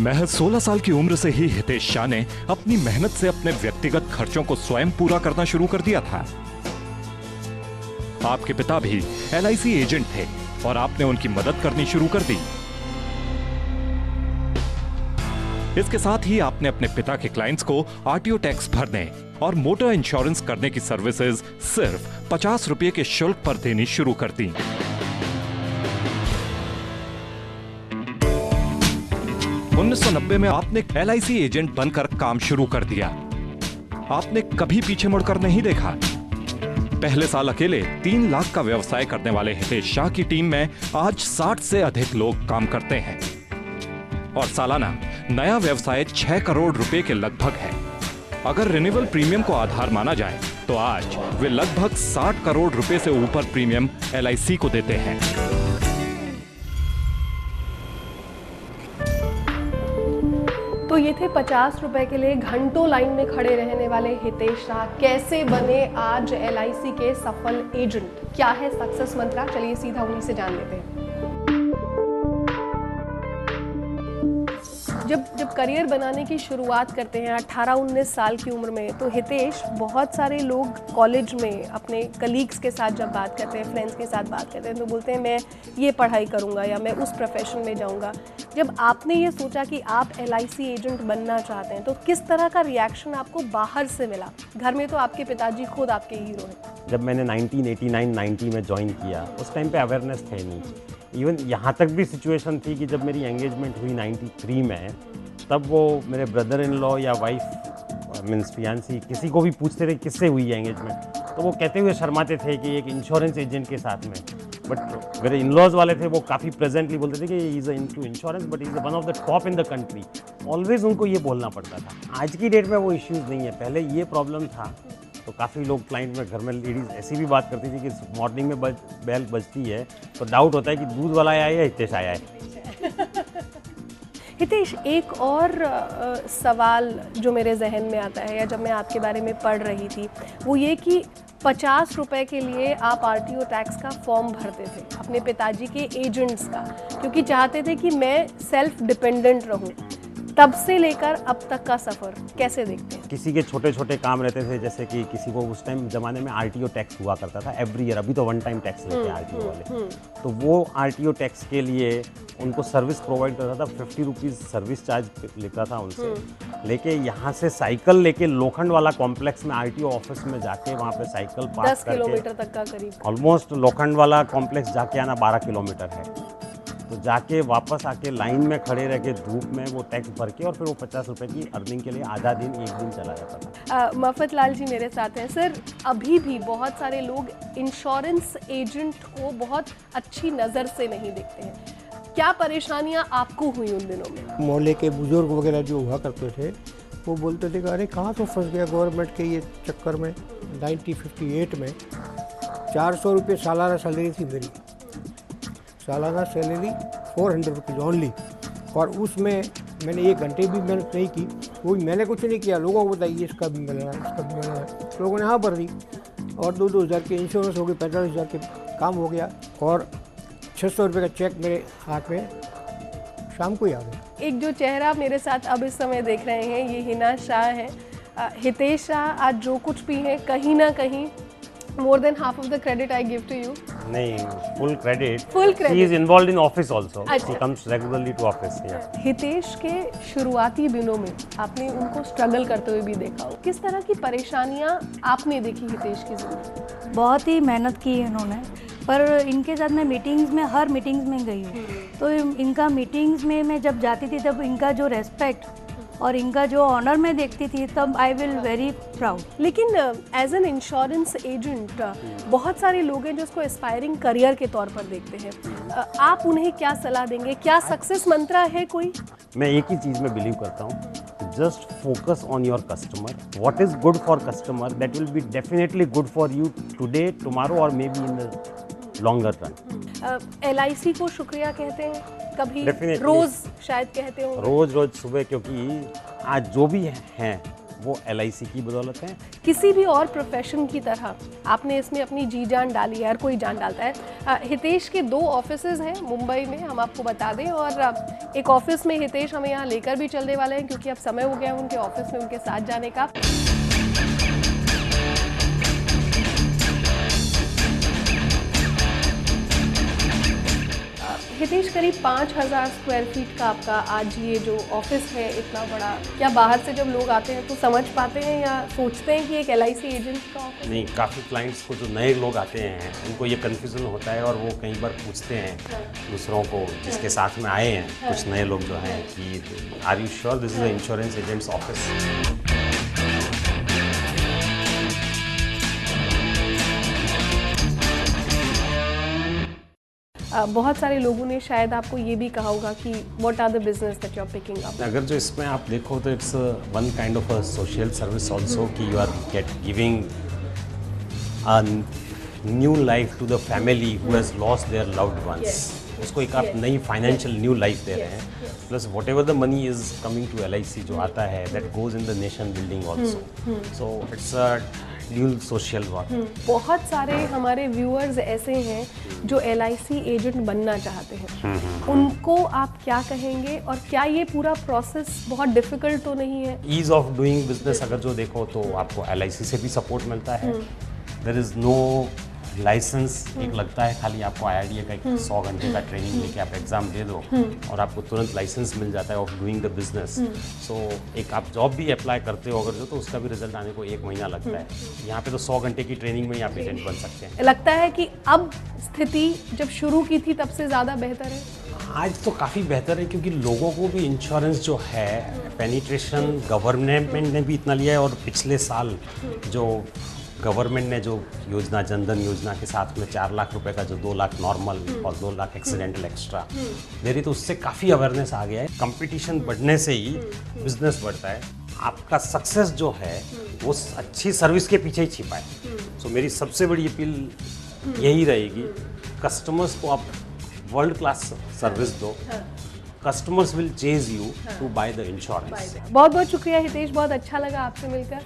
महज 16 साल की उम्र से ही हितेश शाह ने अपनी मेहनत से अपने व्यक्तिगत खर्चों को स्वयं पूरा करना शुरू कर दिया था। आपके पिता भी LIC एजेंट थे और आपने उनकी मदद करनी शुरू कर दी। इसके साथ ही आपने अपने पिता के क्लाइंट्स को RTO टैक्स भरने और मोटर इंश्योरेंस करने की सर्विसेज सिर्फ 50 रुपए के शुल्क पर देनी शुरू कर दी। उन्नीस 1990 में आपने LIC एजेंट बनकर काम शुरू कर दिया। आपने कभी पीछे मुड़कर नहीं देखा। पहले साल अकेले 3 लाख का व्यवसाय करने वाले हितेश शाह की टीम में आज 60 से अधिक लोग काम करते हैं और सालाना नया व्यवसाय 6 करोड़ रुपए के लगभग है। अगर रिन्यूअल प्रीमियम को आधार माना जाए तो आज वे लगभग 60 करोड़ रुपए से ऊपर प्रीमियम LIC को देते हैं। तो ये थे 50 रुपए के लिए घंटों लाइन में खड़े रहने वाले हितेश शाह। कैसे बने आज LIC के सफल एजेंट? क्या है सक्सेस मंत्र? चलिए सीधा उन्हीं से जान लेते हैं। जब करियर बनाने की शुरुआत करते हैं 18-19 साल की उम्र में, तो हितेश, बहुत सारे लोग कॉलेज में अपने कलीग्स के साथ जब बात करते हैं, फ्रेंड्स के साथ बात करते हैं, तो बोलते हैं मैं ये पढ़ाई करूँगा या मैं उस प्रोफेशन में जाऊँगा। जब आपने ये सोचा कि आप LIC एजेंट बनना चाहते हैं, तो किस तरह का रिएक्शन आपको बाहर से मिला? घर में तो आपके पिताजी खुद आपके हीरो हैं। जब मैंने 1989-90 में ज्वाइन किया, उस टाइम पे अवेयरनेस थे नहीं। इवन यहाँ तक भी सिचुएशन थी कि जब मेरी एंगेजमेंट हुई 93 में, तब वो मेरे ब्रदर इन लॉ या वाइफ मीन्स फियांसी किसी को भी पूछते थे किससे हुई है एंगेजमेंट, तो वो कहते हुए शर्माते थे कि एक इंश्योरेंस एजेंट के साथ में। बट मेरे इन लॉज वाले थे, वो काफ़ी प्रेजेंटली बोलते थे कि he is into insurance but is one of the top in the country. Always उनको ये बोलना पड़ता था। आज की डेट में वो इश्यूज़ नहीं है, पहले ये प्रॉब्लम था। तो काफ़ी लोग क्लाइंट में घर में लेडीज़ ऐसी भी बात करती थी कि मॉर्निंग में बेल बजती है तो डाउट होता है कि दूध वाला आया है या हितेश आया है। हितेश, एक और सवाल जो मेरे जहन में आता है या जब मैं आपके बारे में पढ़ रही थी, वो ये कि 50 रुपए के लिए आप RTO टैक्स का फॉर्म भरते थे अपने पिताजी के एजेंट्स का, क्योंकि चाहते थे कि मैं सेल्फ डिपेंडेंट रहूं। तब से लेकर अब तक का सफ़र कैसे देखते हैं? किसी के छोटे छोटे काम रहते थे, जैसे कि किसी को उस टाइम ज़माने में RTO टैक्स हुआ करता था एवरी ईयर। अभी तो वन टाइम टैक्स लेते हैं RTO वाले। तो वो RTO टैक्स के लिए उनको सर्विस प्रोवाइड करता था। 50 रुपीज़ सर्विस चार्ज लेता था उनसे। लेके यहाँ से साइकिल लेके लोखंड वाला कॉम्प्लेक्स में RTO ऑफिस में जाके वहाँ पे साइकिल पार्क 10 किलोमीटर तक का करीब, ऑलमोस्ट लोखंड वाला कॉम्प्लेक्स जाके आना 12 किलोमीटर है। तो जाके वापस आके लाइन में खड़े रह के धूप में वो टैक्स भर के और फिर वो 50 रुपए की अर्निंग के लिए आधा दिन एक दिन चला जाता था। मफत लाल जी मेरे साथ हैं। सर, अभी भी बहुत सारे लोग इंश्योरेंस एजेंट को बहुत अच्छी नज़र से नहीं देखते हैं। क्या परेशानियां आपको हुई उन दिनों में? मोहल्ले के बुजुर्ग वगैरह जो हुआ करते थे, वो बोलते थे कि अरे कहाँ तो फंस गया गवर्नमेंट के ये चक्कर में। 1958 में 400 रुपये सालाना सैलरी थी मेरी, सालाना सैलरी 400 रुपीज़ ओनली। और उसमें मैंने 1 घंटे भी मेहनत नहीं की। वो मैंने कुछ नहीं किया, लोगों को बताइए इसका भी मिल रहा है, इसका भी मिल रहा है। लोगों ने हाँ भर दी और 2-2 हज़ार के इंश्योरेंस हो गए, 45 हज़ार के काम हो गया और 600 रुपये का चेक मेरे हाथ में शाम को ही आ गया। एक जो चेहरा मेरे साथ अब इस समय देख रहे हैं, ये हिना शाह है। हितेश शाह, आज जो कुछ भी है, कहीं ना कहीं more than half of the credit I give to you. नहीं, full credit. Full credit. She is involved in office also. अच्छा। She comes regularly to office. Yeah. Hitesh के शुरुआती दिनों में आपने उनको स्ट्रगल करते हुए भी देखा हो। किस तरह की परेशानियां आपने देखी हितेश की जिंदगी? बहुत ही मेहनत की इन्होंने, पर इनके साथ मैं मीटिंग्स में, हर मीटिंग्स में गई हूँ। तो इनका मीटिंग्स में मैं जब जाती थी, तब इनका जो रेस्पेक्ट और इनका जो ऑनर मैं देखती थी, तब आई विल वेरी प्राउड। लेकिन एज एन इंश्योरेंस एजेंट बहुत सारे लोग हैं जो उसको एस्पायरिंग करियर के तौर पर देखते हैं। आप उन्हें क्या सलाह देंगे? क्या सक्सेस मंत्र है कोई? मैं एक ही चीज़ में बिलीव करता हूँ, just focus on your customer. What is good for customer, that will be definitely good for you today, tomorrow और may be in the longer run. LIC को शुक्रिया कहते हैं कभी? Definitely. रोज शायद कहते हो? रोज सुबह, क्योंकि आज जो भी हैं वो LIC की बदौलत है। किसी भी और प्रोफेशन की तरह आपने इसमें अपनी जी जान डाली है, हर कोई जान डालता है। हितेश के 2 ऑफिसेज हैं मुंबई में, हम आपको बता दें, और एक ऑफिस में हितेश हमें यहाँ लेकर भी चलने वाले हैं क्योंकि अब समय हो गया है उनके ऑफिस में उनके साथ जाने का। हितेश, करीब 5000 स्क्वायर फीट का आपका आज ये जो ऑफिस है इतना बड़ा, क्या बाहर से जब लोग आते हैं तो समझ पाते हैं या सोचते हैं कि एक LIC एजेंट का ऑफिस? नहीं, काफ़ी क्लाइंट्स को जो नए लोग आते हैं उनको ये कन्फ्यूज़न होता है और वो कई बार पूछते हैं दूसरों को जिसके साथ में आए हैं, कुछ नए लोग जो हैं कि are you sure this is the insurance agents office. बहुत सारे लोगों ने शायद आपको ये भी कहा होगा कि what are the business that you are picking up. अगर जो इसमें आप देखो तो it's one kind of a social service also that you are giving a new life to the family who has lost their loved ones. उसको एक आप नई फाइनेंशियल न्यू लाइफ दे रहे हैं, plus whatever the money is coming to LIC जो आता है that goes in the nation building also, so it's a dual social work. बहुत सारे हमारे व्यूअर्स ऐसे हैं जो LIC एजेंट बनना चाहते हैं, उनको आप क्या कहेंगे और क्या ये पूरा प्रोसेस बहुत डिफिकल्ट तो नहीं है? ईज ऑफ डूइंग बिजनेस अगर जो देखो तो आपको LIC से भी सपोर्ट मिलता है। देयर इज नो लाइसेंस, एक लगता है खाली आपको IRDA का एक 100 घंटे का ट्रेनिंग लेके आप एग्जाम दे दो और आपको तुरंत लाइसेंस मिल जाता है ऑफ डूइंग द बिजनेस। सो एक आप जॉब भी अप्लाई करते हो अगर जो तो उसका भी रिजल्ट आने को 1 महीना लगता है। यहाँ पे तो 100 घंटे की ट्रेनिंग में ही आप एजेंट बन सकते हैं। लगता है कि अब स्थिति जब शुरू की थी तब से ज़्यादा बेहतर है? आज तो काफ़ी बेहतर है क्योंकि लोगों को भी इंश्योरेंस जो है पेनिट्रेशन गवर्नमेंट ने भी इतना लिया है और पिछले साल जो गवर्नमेंट ने जो योजना जनधन योजना के साथ में 4 लाख रुपए का जो 2 लाख नॉर्मल और 2 लाख एक्सीडेंटल एक्स्ट्रा दे रही, तो उससे काफ़ी अवेयरनेस आ गया है। कंपटीशन बढ़ने से ही बिजनेस बढ़ता है। आपका सक्सेस जो है वो अच्छी सर्विस के पीछे ही छिपा है। सो मेरी सबसे बड़ी अपील यही रहेगी, कस्टमर्स को आप वर्ल्ड क्लास सर्विस दो, customers will chase you to buy the insurance. बहुत बहुत शुक्रिया हितेश, बहुत अच्छा लगा आपसे मिलकर।